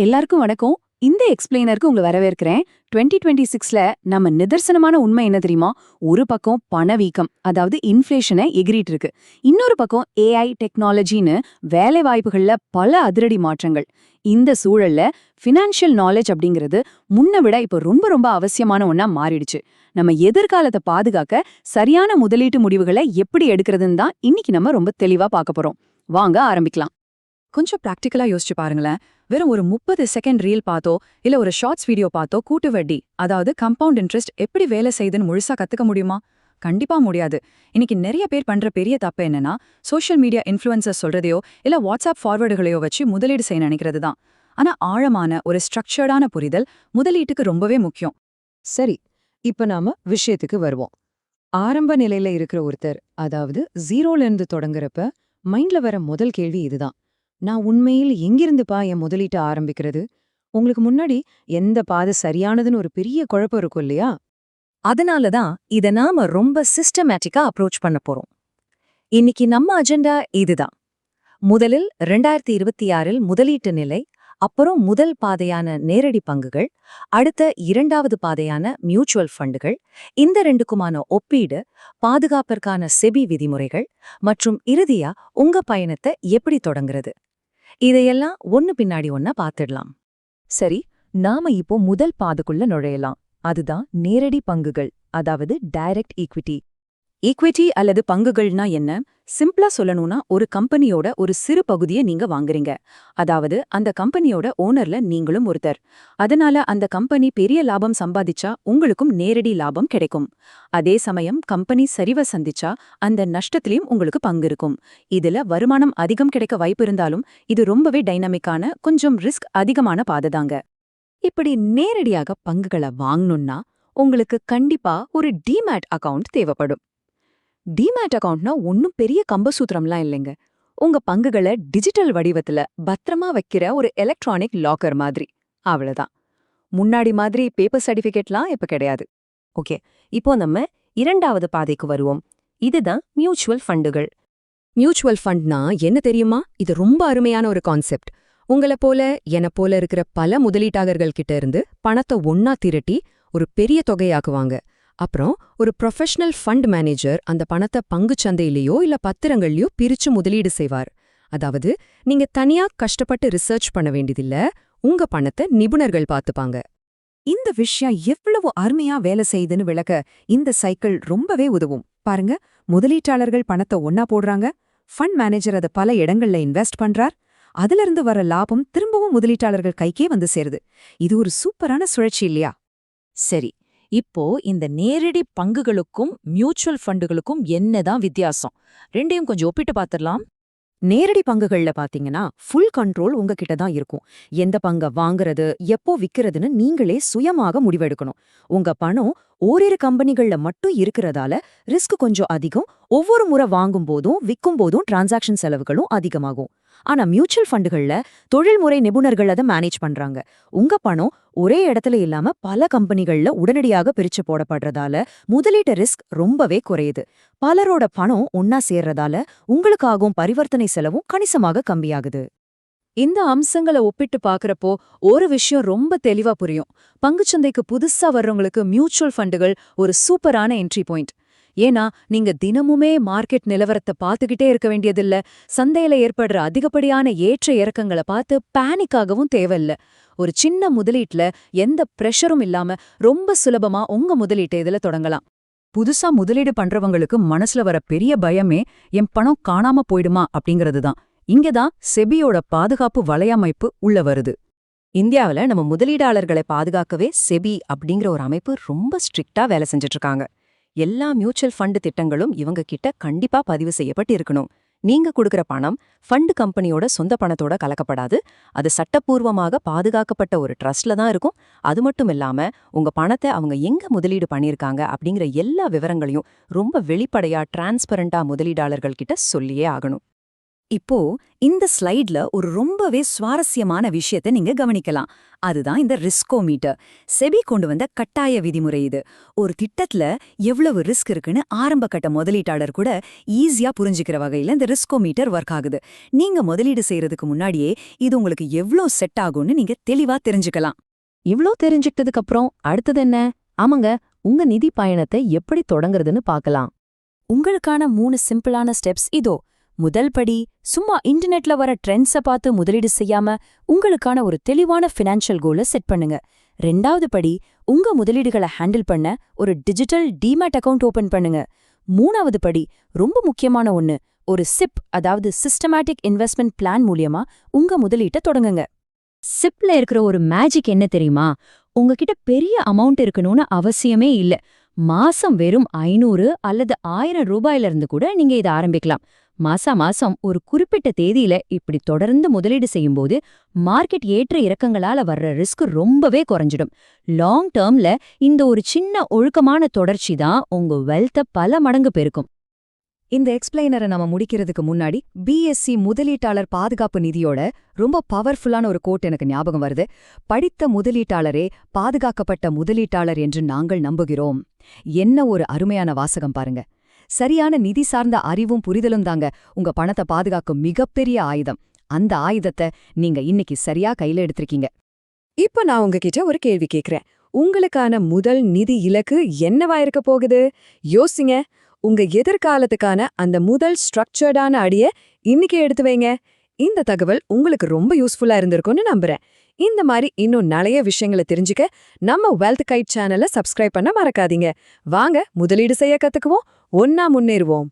எல்லாருக்கும் வணக்கம். இந்த எக்ஸ்பிளைனருக்கு உங்களை வரவேற்கிறேன். 2026ல நம்ம நிதர்சனமான உண்மை என்ன தெரியுமா? ஒரு பக்கம் பணவீக்கம், அதாவது இன்ஃப்ளேஷனை எகிரிட்டு இருக்கு. இன்னொரு பக்கம் ஏஐ டெக்னாலஜின்னு வேலை வாய்ப்புகள்ல பல அதிரடி மாற்றங்கள். இந்த சூழல்ல ஃபினான்ஷியல் நாலேஜ் அப்படிங்கிறது முன்ன விட இப்போ ரொம்ப ரொம்ப அவசியமான ஒண்ணா மாறிடுச்சு. நம்ம எதிர்காலத்தை பாதுகாக்க சரியான முதலீட்டு முடிவுகளை எப்படி எடுக்கிறதுன்னு தான் இன்னைக்கு நம்ம ரொம்ப தெளிவா பார்க்க போறோம். வாங்க ஆரம்பிக்கலாம். கொஞ்சம் பிராக்டிக்கலா யோசிச்சு பாருங்களேன். வெறும் ஒரு 30 செகண்ட் ரீல் பார்த்தோ இல்ல ஒரு ஷார்ட்ஸ் வீடியோ பார்த்தோ கூட்டு வட்டி, அதாவது கம்பவுண்ட் இன்ட்ரெஸ்ட் எப்படி வேலை செய்யுதுன்னு முழுசா கத்துக்க முடியுமா? கண்டிப்பா முடியாது. இன்னைக்கு நிறைய பேர் பண்ற பெரிய தப்பு என்னன்னா, சோஷியல் மீடியா இன்ஃப்ளூயன்சர்ஸ் சொல்றதையோ இல்ல வாட்ஸ்அப் ஃபார்வர்டுகளையோ வச்சு முதலீடு செய்ய நினைக்கிறது தான். ஆனா ஆழமான ஒரு ஸ்ட்ரக்சர்டான புரிதல் முதலீட்டுக்கு ரொம்பவே முக்கியம். சரி, இப்ப நாம விஷயத்துக்கு வருவோம். ஆரம்ப நிலையில இருக்கிற ஒருத்தர், அதாவது ஜீரோல இருந்து தொடங்குறப்ப மைண்ட்ல வர முதல் கேள்வி இதுதான்: நான் உண்மையில் எங்கிருந்துப்பா என் முதலீட்டை ஆரம்பிக்கிறது? உங்களுக்கு முன்னாடி எந்த பாதை சரியானதுன்னு ஒரு பெரிய குழப்பம் இருக்கும் இல்லையா? அதனால தான் இத நாம ரொம்ப சிஸ்டமேட்டிக்கா அப்ரோச் பண்ண போறோம். இன்னைக்கு நம்ம அஜெண்டா இதுதான். முதலில் 2026இல் முதலீட்டு நிலை, அப்புறம் முதல் பாதையான நேரடி பங்குகள், அடுத்த இரண்டாவது பாதையான மியூச்சுவல் ஃபண்டுகள், இந்த ரெண்டுக்குமான ஒப்பீடு, பாதுகாப்பிற்கான செபி விதிமுறைகள் மற்றும் இறுதியா உங்க பயணத்தை எப்படி தொடங்குறது, இதையெல்லாம் ஒன்னு பின்னாடி ஒன்னா பார்த்துடலாம். சரி, நாம இப்போ முதல் பாதுக்குள்ள நுழையலாம். அதுதான் நேரடி பங்குகள், அதாவது டைரக்ட் ஈக்விட்டி. ஈக்விட்டி அல்லது பங்குகள்னா என்ன? சிம்பிளா சொல்லணும்னா, ஒரு கம்பெனியோட ஒரு சிறு பகுதியை நீங்க வாங்குறீங்க. அதாவது அந்த கம்பெனியோட ஓனர்ல நீங்களும் ஒருத்தர். அதனால அந்த கம்பெனி பெரிய லாபம் சம்பாதிச்சா உங்களுக்கும் நேரடி லாபம் கிடைக்கும். அதே சமயம் கம்பெனி சரிவை சந்திச்சா அந்த நஷ்டத்திலையும் உங்களுக்கு பங்கு இருக்கும். இதுல வருமானம் அதிகம் கிடைக்க வாய்ப்பு இருந்தாலும் இது ரொம்பவே டைனமிக்கான, கொஞ்சம் ரிஸ்க் அதிகமான பாதைதாங்க. இப்படி நேரடியாக பங்குகளை வாங்கணும்னா உங்களுக்கு கண்டிப்பா ஒரு டிமேட் அக்கவுண்ட் தேவைப்படும். டிமேட் அக்கவுண்ட்னா ஒன்னும் பெரிய கம்பசூத்திரம்லாம் இல்லைங்க. உங்க பங்குகளை டிஜிட்டல் வடிவத்துல பத்திரமா வைக்கிற ஒரு எலக்ட்ரானிக் லாக்கர் மாதிரி, அவ்வளவுதான். முன்னாடி மாதிரி பேப்பர் சர்டிபிகேட்லாம் இப்ப கிடையாது. ஓகே, இப்போ நம்ம இரண்டாவது பாதைக்கு வருவோம். இதுதான் மியூச்சுவல் ஃபண்டுகள். மியூச்சுவல் ஃபண்ட்னா என்ன தெரியுமா? இது ரொம்ப அருமையான ஒரு கான்செப்ட். உங்கள போல என போல இருக்கிற பல முதலீட்டாளர்கள் கிட்ட இருந்து பணத்தை ஒன்னா திரட்டி ஒரு பெரிய தொகையாக்குவாங்க. அப்புறம் ஒரு ப்ரொஃபஷனல் ஃபண்ட் மேனேஜர் அந்த பணத்தை பங்குச் சந்தையிலேயோ இல்ல பத்திரங்கள்லயோ பிரிச்சு முதலீடு செய்வார். அதாவது நீங்க தனியா கஷ்டப்பட்டு ரிசர்ச் பண்ண வேண்டியதில்ல, உங்க பணத்தை நிபுணர்கள் பார்த்துப்பாங்க. இந்த விஷயம் எவ்வளவு அருமையா வேலை செய்யுதுன்னு விளக்க இந்த சைக்கிள் ரொம்பவே உதவும். பாருங்க, முதலீட்டாளர்கள் பணத்தை ஒன்னா போடுறாங்க, ஃபண்ட் மேனேஜர் அதை பல இடங்கள்ல இன்வெஸ்ட் பண்றார், அதுல இருந்து வர லாபம் திரும்பவும் முதலீட்டாளர்கள் கைக்கே வந்து சேருது. இது ஒரு சூப்பரான சுழற்சி இல்லையா? சரி, இப்போ இந்த நேரடி பங்குகளுக்கும் மியூச்சுவல் ஃபண்டுகளுக்கும் என்னதான் வித்தியாசம்? ரெண்டையும் கொஞ்சம் ஒப்பிட்டு பார்த்துடலாம். நேரடி பங்குகள்ல பாத்தீங்கன்னா ஃபுல் கண்ட்ரோல் உங்ககிட்ட தான் இருக்கும். எந்த பங்க வாங்குறது, எப்போ விக்கிறதுன்னு நீங்களே சுயமாக முடிவெடுக்கணும். உங்க பணம் ஓரிரு கம்பெனிகள்ல மட்டும் இருக்கிறதால ரிஸ்க் கொஞ்சம் அதிகம். ஒவ்வொரு முறை வாங்கும் போதும் விற்கும் போதும் டிரான்சாக்ஷன் செலவுகளும் அதிகமாகும். ஆனா மியூச்சுவல் ஃபண்டுகள்ல தொழில்முறை நிபுணர்கள் அதை மேனேஜ் பண்றாங்க. உங்க பணம் ஒரே இடத்துல இல்லாம பல கம்பெனிகள்ல உடனடியாக பிரிச்சு போடப்படுறதால முதலீட்டு ரிஸ்க் ரொம்பவே குறையுது. பலரோட பணம் ஒன்னா சேர்றதால உங்களுக்காகும் பரிவர்த்தனை செலவும் கணிசமாக கம்மியாகுது. இந்த அம்சங்களை ஒப்பிட்டு பார்க்கறப்போ ஒரு விஷயம் ரொம்ப தெளிவா புரியும். பங்குச்சந்தைக்கு புதுசா வர்றவங்களுக்கு மியூச்சுவல் ஃபண்டுகள் ஒரு சூப்பரான என்ட்ரி பாயிண்ட். ஏன்னா நீங்க தினமுமே மார்க்கெட் நிலவரத்தை பார்த்துக்கிட்டே இருக்க வேண்டியதில்ல. சந்தையில ஏற்படுற அதிகப்படியான ஏற்ற இறக்கங்களை பார்த்து பேனிக்காகவும் தேவையில்ல. ஒரு சின்ன முதலீட்டுல எந்த பிரஷரும் இல்லாம ரொம்ப சுலபமா உங்க முதலீட்டை இதுல தொடங்கலாம். புதுசா முதலீடு பண்றவங்களுக்கு மனசுல வர பெரிய பயமே என் பணம் காணாம போயிடுமா அப்படிங்கிறது தான். இங்கதான் செபியோட பாதுகாப்பு வலையமைப்பு உள்ள வருது. இந்தியாவுல நம்ம முதலீடாளர்களை பாதுகாக்கவே செபி அப்படிங்கிற ஒரு அமைப்பு ரொம்ப ஸ்ட்ரிக்டா வேலை செஞ்சுட்டு இருக்காங்க. எல்லா மியூச்சுவல் ஃபண்டு திட்டங்களும் இவங்க கிட்ட கண்டிப்பா பதிவு செய்யப்பட்டு இருக்கணும். நீங்க கொடுக்கற பணம் ஃபண்டு கம்பெனியோட சொந்த பணத்தோட கலக்கப்படாது. அது சட்டப்பூர்வமாக பாதுகாக்கப்பட்ட ஒரு ட்ரஸ்ட்ல தான் இருக்கும். அது மட்டும் இல்லாம உங்க பணத்தை அவங்க எங்க முதலீடு பண்ணியிருக்காங்க அப்படிங்கிற எல்லா விவரங்களையும் ரொம்ப வெளிப்படையா டிரான்ஸ்பரண்டா முதலீடாளர்கள் கிட்ட சொல்லியே ஆகணும். இப்போ இந்த ஸ்லைட்ல ஒரு ரொம்பவே சுவாரஸ்யமான விஷயத்தை நீங்க கவனிக்கலாம். அதுதான் இந்த ரிஸ்கோமீட்டர். செபி கொண்டு வந்த கட்டாய விதிமுறை இது. ஒரு திட்டத்துல எவ்வளவு ரிஸ்க் இருக்குன்னு ஆரம்பகட்ட முதலீட்டாளர் கூட ஈஸியா புரிஞ்சுக்கிற வகையில இந்த ரிஸ்கோமீட்டர் ஒர்க் ஆகுது. நீங்க முதலீடு செய்யறதுக்கு முன்னாடியே இது உங்களுக்கு எவ்ளோ செட் ஆகும்னு நீங்க தெளிவா தெரிஞ்சுக்கலாம். இவ்ளோ தெரிஞ்சுக்கிட்டதுக்கு அப்புறம் அடுத்தது என்ன? ஆமாங்க, உங்க நிதி பயணத்தை எப்படி தொடங்குறதுன்னு பார்க்கலாம். உங்களுக்கான 3 சிம்பிளான ஸ்டெப்ஸ் இதோ. முதல் படி, சும்மா இன்டர்நெட்ல வர ட்ரெண்ட்ஸை பார்த்து முதலீடு செய்யாம உங்களுக்கான ஒரு தெளிவான ஃபினான்ஷியல் கோலை செட் பண்ணுங்க. 2வது படி, உங்க முதலீடுகளை ஹேண்டில் பண்ண ஒரு டிஜிட்டல் டிமேட் அக்கவுண்ட் ஓபன் பண்ணுங்க. 3வது படி, ரொம்ப முக்கியமான ஒன்னு, ஒரு சிப் அதாவது சிஸ்டமேட்டிக் இன்வெஸ்ட்மெண்ட் பிளான் மூலியமா உங்க முதலீட்டை தொடங்குங்க. சிப்ல இருக்கிற ஒரு மேஜிக் என்ன தெரியுமா? உங்ககிட்ட பெரிய அமௌண்ட் இருக்கணும்னு அவசியமே இல்ல. மாசம் வெறும் 500 அல்லது 1000 ரூபாயில இருந்து கூட நீங்க இதை ஆரம்பிக்கலாம். மாசம் ஒரு குறிப்பிட்ட தேதியில இப்படி தொடர்ந்து முதலீடு செய்யும்போது மார்க்கெட் ஏற்ற இறக்கங்களால வர்ற ரிஸ்க் ரொம்பவே குறைஞ்சிடும். லாங் டேர்ம்ல இந்த ஒரு சின்ன ஒழுக்கமான தொடர்ச்சி தான் உங்க வெல்த்த பல மடங்கு பெருக்கும். இந்த எக்ஸ்பிளைனரை நம்ம முடிக்கிறதுக்கு முன்னாடி பிஎஸ்சி முதலீட்டாளர் பாதுகாப்பு நிதியோட ரொம்ப பவர்ஃபுல்லான ஒரு கோட் எனக்கு ஞாபகம் வருது. படித்த முதலீட்டாளரே பாதுகாக்கப்பட்ட முதலீட்டாளர் என்று நாங்கள் நம்புகிறோம். என்ன ஒரு அருமையான வாசகம் பாருங்க. சரியான நிதி சார்ந்த அறிவும் புரிதலும் தாங்க உங்க பணத்தை பாதுகாக்கும் மிகப்பெரிய ஆயுதம். அந்த ஆயுதத்தை நீங்க இன்னைக்கு சரியா கையில எடுத்திருக்கீங்க. இப்ப நான் உங்ககிட்ட ஒரு கேள்வி கேக்குறேன். உங்களுக்கான முதல் நிதி இலக்கு என்னவா இருக்க போகுது? யோசிங்க. உங்க எதிர்காலத்துக்கான அந்த முதல் ஸ்ட்ரக்சர்டான அடிய இன்னைக்கு எடுத்து வைங்க. இந்த தகவல் உங்களுக்கு ரொம்ப யூஸ்ஃபுல்லா இருந்திருக்கும்னு நம்புறேன். இந்த மாதிரி இன்னும் நிறைய விஷயங்களை தெரிஞ்சுக்க நம்ம வெல்த் கைட் சேனலை சப்ஸ்கிரைப் பண்ண மறக்காதீங்க. வாங்க முதலீடு செய்ய கத்துக்குவோம், ஒன்னா முன்னேறுவோம்.